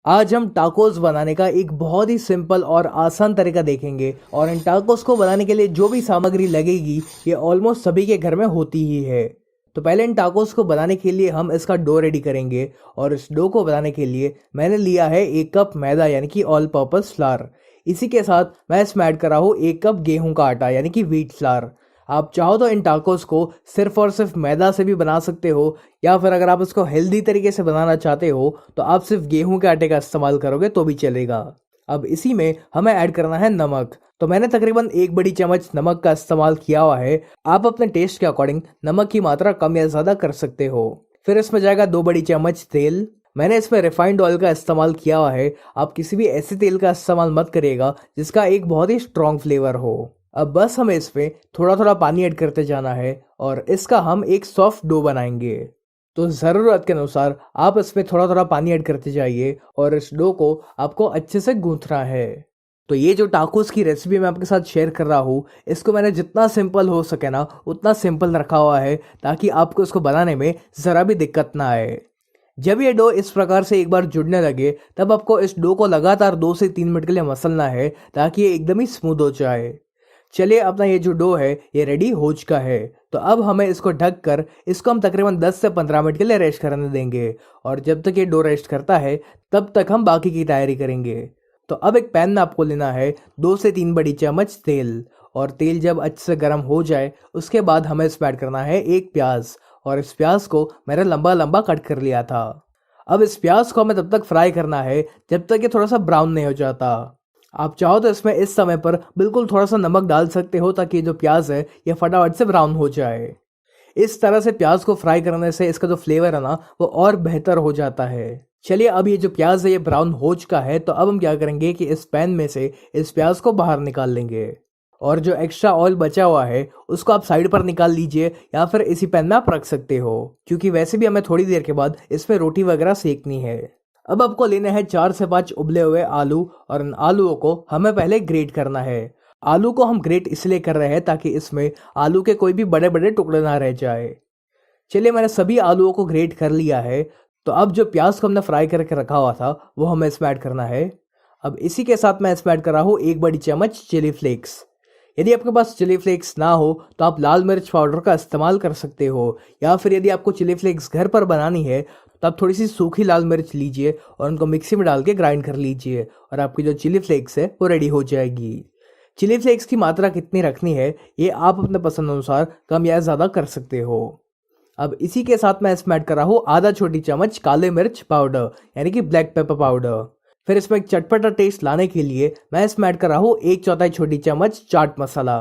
आज हम टाकोस बनाने का एक बहुत ही सिंपल और आसान तरीका देखेंगे और इन टाकोस को बनाने के लिए जो भी सामग्री लगेगी ये ऑलमोस्ट सभी के घर में होती ही है। तो पहले इन टाकोस को बनाने के लिए हम इसका डो रेडी करेंगे और इस डो को बनाने के लिए मैंने लिया है 1 कप मैदा यानी कि ऑल पर्पस फ्लावर। इसी के साथ मैं इसमें ऐड कर रहा हूँ 1 कप गेहूं का आटा यानी कि व्हीट फ्लावर। आप चाहो तो इन टाकोस को सिर्फ और सिर्फ मैदा से भी बना सकते हो या फिर अगर आप इसको हेल्दी तरीके से बनाना चाहते हो तो आप सिर्फ गेहूं के आटे का इस्तेमाल करोगे तो भी चलेगा। अब इसी में हमें ऐड करना है नमक। तो मैंने तकरीबन 1 बड़ी चम्मच नमक का इस्तेमाल किया हुआ है। आप अपने टेस्ट के अकॉर्डिंग नमक की मात्रा कम या ज़्यादा कर सकते हो। फिर इसमें जाएगा 2 बड़ी चम्मच तेल। मैंने इसमें रिफाइंड ऑयल का इस्तेमाल किया हुआ है। आप किसी भी ऐसे तेल का इस्तेमाल मत करिएगा जिसका एक बहुत ही स्ट्रॉन्ग फ्लेवर हो। अब बस हमें इसमें थोड़ा थोड़ा पानी ऐड करते जाना है और इसका हम एक सॉफ्ट डो बनाएंगे। तो ज़रूरत के अनुसार आप इसमें थोड़ा थोड़ा पानी ऐड करते जाइए और इस डो को आपको अच्छे से गूंथना है। तो ये जो टाकोस की रेसिपी मैं आपके साथ शेयर कर रहा हूँ इसको मैंने जितना सिंपल हो सके ना उतना सिंपल रखा हुआ है ताकि आपको इसको बनाने में ज़रा भी दिक्कत ना आए। जब ये डो इस प्रकार से एक बार जुड़ने लगे तब आपको इस डो को लगातार 2 से 3 मिनट के लिए मसलना है ताकि ये एकदम ही स्मूथ हो जाए। चलिए अपना ये जो डो है ये रेडी हो चुका है। तो अब हमें इसको ढक कर इसको हम तकरीबन 10 से 15 मिनट के लिए रेस्ट करने देंगे और जब तक ये डो रेस्ट करता है तब तक हम बाकी की तैयारी करेंगे। तो अब एक पैन में आपको लेना है 2 से 3 बड़ी चम्मच तेल और तेल जब अच्छे से गर्म हो जाए उसके बाद हमें इसमें ऐड करना है एक प्याज और इस प्याज को मैंने लंबा लंबा कट कर लिया था। अब इस प्याज को हमें तब तक फ्राई करना है जब तक ये थोड़ा सा ब्राउन नहीं हो जाता। आप चाहो तो इसमें इस समय पर बिल्कुल थोड़ा सा नमक डाल सकते हो ताकि जो प्याज है ये फटाफट से ब्राउन हो जाए। इस तरह से प्याज को फ्राई करने से इसका जो फ्लेवर है ना वो और बेहतर हो जाता है। चलिए अब ये जो प्याज है ये ब्राउन हो चुका है तो अब हम क्या करेंगे कि इस पैन में से इस प्याज को बाहर निकाल लेंगे और जो एक्स्ट्रा ऑयल बचा हुआ है उसको आप साइड पर निकाल लीजिए या फिर इसी पैन में आप रख सकते हो क्योंकि वैसे भी हमें थोड़ी देर के बाद इसमें रोटी वगैरह सेकनी है। अब आपको लेना है 4 से 5 उबले हुए आलू और इन आलूओं को हमें पहले ग्रेट करना है। आलू को हम ग्रेट इसलिए कर रहे हैं ताकि इसमें आलू के कोई भी बड़े बड़े टुकड़े ना रह जाए। चलिए मैंने सभी आलूओं को ग्रेट कर लिया है। तो अब जो प्याज को हमने फ्राई करके रखा हुआ था वो हमें इसमें ऐड करना है। अब इसी के साथ मैं इसमें ऐड कर रहा हूँ 1 बड़ी चम्मच चिली फ्लेक्स। यदि आपके पास चिली फ्लेक्स ना हो तो आप लाल मिर्च पाउडर का इस्तेमाल कर सकते हो या फिर यदि आपको चिली फ्लेक्स घर पर बनानी है तो आप थोड़ी सी सूखी लाल मिर्च लीजिए और उनको मिक्सी में डाल के ग्राइंड कर लीजिए और आपकी जो चिली फ्लेक्स है वो रेडी हो जाएगी। चिली फ्लेक्स की मात्रा कितनी रखनी है ये आप अपने पसंद अनुसार कम या ज़्यादा कर सकते हो। अब इसी के साथ मैं इसमें ऐड कर रहा हूँ आधा छोटी चम्मच काले मिर्च पाउडर यानी कि ब्लैक पेपर पाउडर। फिर इसमें एक चटपटा टेस्ट लाने के लिए मैं इसमें ऐड कर रहा हूँ 1/4 छोटी चम्मच चाट मसाला।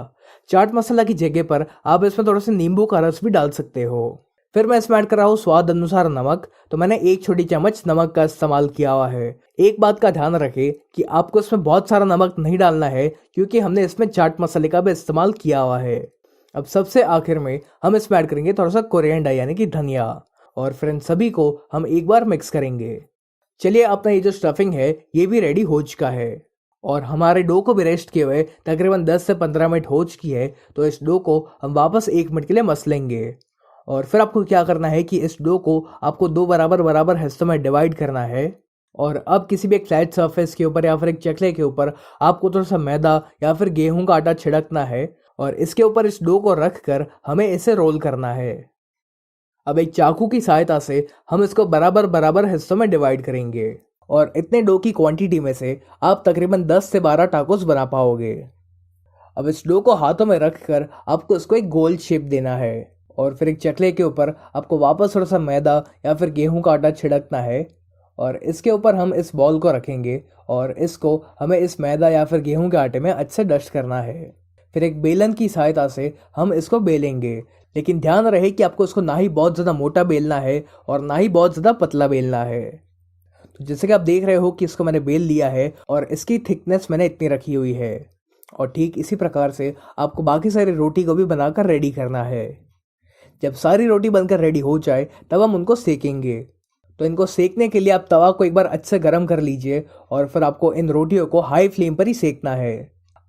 चाट मसाला की जगह पर आप इसमें थोड़ा सा नींबू का रस भी डाल सकते हो। फिर मैं इसमें ऐड कर रहा हूँ स्वाद अनुसार नमक। तो मैंने 1 छोटी चम्मच नमक का इस्तेमाल किया हुआ है। एक बात का ध्यान रखें कि आपको इसमें बहुत सारा नमक नहीं डालना है क्योंकि हमने इसमें चाट मसाले का भी इस्तेमाल किया हुआ है। अब सबसे आखिर में हम इसमें ऐड करेंगे थोड़ा सा कोरिएंडर यानी कि धनिया और फिर इन सभी को हम एक बार मिक्स करेंगे। चलिए अपना ये जो स्टफिंग है ये भी रेडी हो चुका है और हमारे डो को भी रेस्ट किए हुए तकरीबन 10 से 15 मिनट हो चुकी है। तो इस डो को हम वापस 1 मिनट के लिए मसलेंगे और फिर आपको क्या करना है कि इस डो को आपको 2 बराबर बराबर हिस्सों में डिवाइड करना है और अब किसी भी एक फ्लैट सरफेस के ऊपर या फिर एक चकले के ऊपर आपको थोड़ा सा मैदा या फिर गेहूं का आटा छिड़कना है और इसके ऊपर इस डो को रख कर हमें इसे रोल करना है। अब एक चाकू की सहायता से हम इसको बराबर बराबर हिस्सों में डिवाइड करेंगे और इतने डो की क्वांटिटी में से आप तकरीबन 10 से 12 टाकोस बना पाओगे। अब इस डो को हाथों में रखकर आपको इसको एक गोल शेप देना है और फिर एक चकले के ऊपर आपको वापस थोड़ा सा मैदा या फिर गेहूं का आटा छिड़कना है और इसके ऊपर हम इस बॉल को रखेंगे और इसको हमें इस मैदा या फिर गेहूं के आटे में अच्छे से डस्ट करना है। फिर एक बेलन की सहायता से हम इसको बेलेंगे लेकिन ध्यान रहे कि आपको इसको ना ही बहुत ज़्यादा मोटा बेलना है और ना ही बहुत ज़्यादा पतला बेलना है। तो जैसे कि आप देख रहे हो कि इसको मैंने बेल लिया है और इसकी थिकनेस मैंने इतनी रखी हुई है और ठीक इसी प्रकार से आपको बाकी सारी रोटी को भी बनाकर रेडी करना है। जब सारी रोटी बनकर रेडी हो जाए तब हम उनको सेकेंगे। तो इनको सेकने के लिए आप तवा को एक बार अच्छे से गर्म कर लीजिए और फिर आपको इन रोटियों को हाई फ्लेम पर ही सेकना है।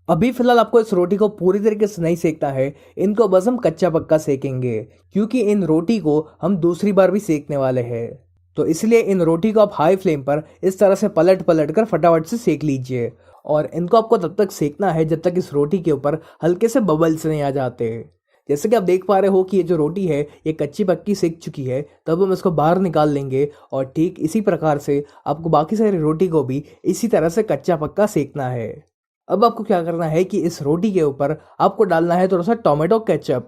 अभी फिलहाल आपको इस रोटी को पूरी तरीके से नहीं सेकना है, इनको बस हम कच्चा पक्का सेकेंगे क्योंकि इन रोटी को हम दूसरी बार भी सेकने वाले हैं। तो इसलिए इन रोटी को आप हाई फ्लेम पर इस तरह से पलट पलट कर फटाफट से सेक लीजिए। और इनको आपको तब तक सेकना है जब तक इस रोटी के ऊपर हल्के से बबल्स नहीं आ जाते। जैसे कि आप देख पा रहे हो कि ये जो रोटी है ये कच्ची पक्की सेक चुकी है, तब हम इसको बाहर निकाल लेंगे। और ठीक इसी प्रकार से आपको बाकी सारी रोटी को भी इसी तरह से कच्चा पक्का सेकना है। अब आपको क्या करना है कि इस रोटी के ऊपर आपको डालना है थोड़ा सा टोमेटो केचप।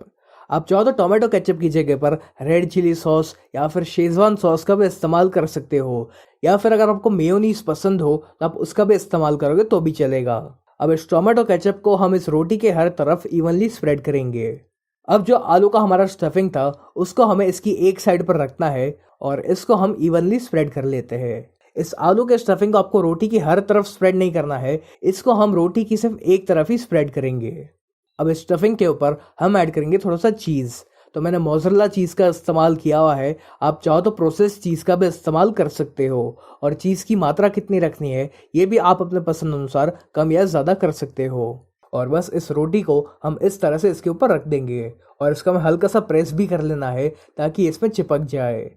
आप चाहो तो टोमेटो केचप की जगह पर रेड चिली सॉस या फिर शेजवान सॉस का भी इस्तेमाल कर सकते हो, या फिर अगर आपको मेयोनीज पसंद हो तो आप उसका भी इस्तेमाल करोगे तो भी चलेगा। अब इस टोमेटो केचप को हम इस रोटी के हर तरफ इवनली स्प्रेड करेंगे। अब जो आलू का हमारा स्टफिंग था उसको हमें इसकी एक साइड पर रखना है और इसको हम इवनली स्प्रेड कर लेते हैं। इस आलू के स्टफिंग को आपको रोटी की हर तरफ स्प्रेड नहीं करना है, इसको हम रोटी की सिर्फ एक तरफ ही स्प्रेड करेंगे। अब इस स्टफिंग के ऊपर हम ऐड करेंगे थोड़ा सा चीज़। तो मैंने मोज़रेला चीज़ का इस्तेमाल किया हुआ है, आप चाहो तो प्रोसेस चीज़ का भी इस्तेमाल कर सकते हो। और चीज़ की मात्रा कितनी रखनी है ये भी आप अपने पसंद अनुसार कम या ज़्यादा कर सकते हो। और बस इस रोटी को हम इस तरह से इसके ऊपर रख देंगे और इसका हमें हल्का सा प्रेस भी कर लेना है ताकि इसमें चिपक जाए।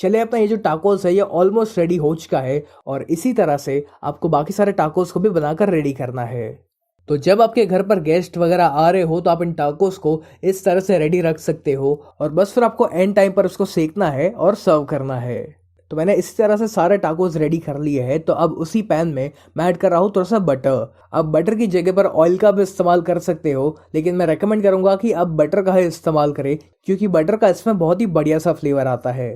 चलिए, अपना ये जो टाकोस है ये ऑलमोस्ट रेडी हो चुका है और इसी तरह से आपको बाकी सारे टाकोस को भी बनाकर रेडी करना है। तो जब आपके घर पर गेस्ट वगैरह आ रहे हो तो आप इन टाकोस को इस तरह से रेडी रख सकते हो और बस फिर आपको एंड टाइम पर उसको सेकना है और सर्व करना है। तो मैंने इस तरह से सारे टाकोस रेडी कर लिए हैं। तो अब उसी पैन में मैं ऐड कर रहा हूँ थोड़ा सा बटर। अब बटर की जगह पर ऑयल का भी इस्तेमाल कर सकते हो, लेकिन मैं रेकमेंड करूँगा कि आप बटर का ही इस्तेमाल करें क्योंकि बटर का इसमें बहुत ही बढ़िया सा फ्लेवर आता है।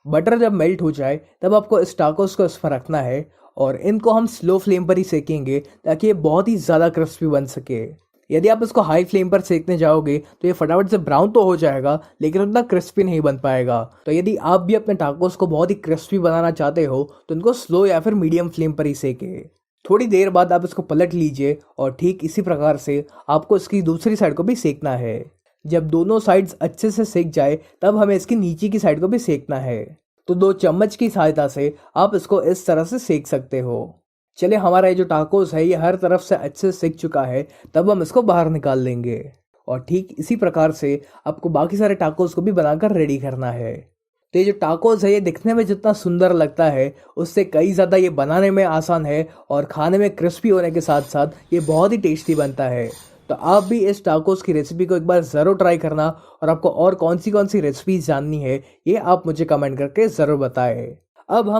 बटर जब मेल्ट हो जाए तब आपको इस टाकोस को इसमें रखना है और इनको हम स्लो फ्लेम पर ही सेकेंगे ताकि ये बहुत ही ज़्यादा क्रिस्पी बन सके। यदि आप इसको हाई फ्लेम पर सेकने जाओगे तो ये फटाफट से ब्राउन तो हो जाएगा लेकिन उतना क्रिस्पी नहीं बन पाएगा। तो यदि आप भी अपने टाकोस को बहुत ही क्रिस्पी बनाना चाहते हो तो इनको स्लो या फिर मीडियम फ्लेम पर ही सेके। थोड़ी देर बाद आप इसको पलट लीजिए और ठीक इसी प्रकार से आपको इसकी दूसरी साइड को भी सेकना है। जब दोनों साइड्स अच्छे से सेक जाए तब हमें इसकी नीचे की साइड को भी सेकना है। तो 2 चम्मच की सहायता से आप इसको इस तरह से सेक सकते हो। चलिए, हमारा ये जो टाकोस है ये हर तरफ से अच्छे से सेक चुका है, तब हम इसको बाहर निकाल लेंगे। और ठीक इसी प्रकार से आपको बाकी सारे टाकोस को भी बनाकर रेडी करना है। तो ये जो टाकोस है ये दिखने में जितना सुंदर लगता है उससे कई ज़्यादा ये बनाने में आसान है और खाने में क्रिस्पी होने के साथ साथ ये बहुत ही टेस्टी बनता है। तो आप भी इस टाकोस की रेसिपी को एक बार ज़रूर ट्राई करना और आपको और कौन सी रेसिपीज जाननी है ये आप मुझे कमेंट करके ज़रूर बताएं। अब हम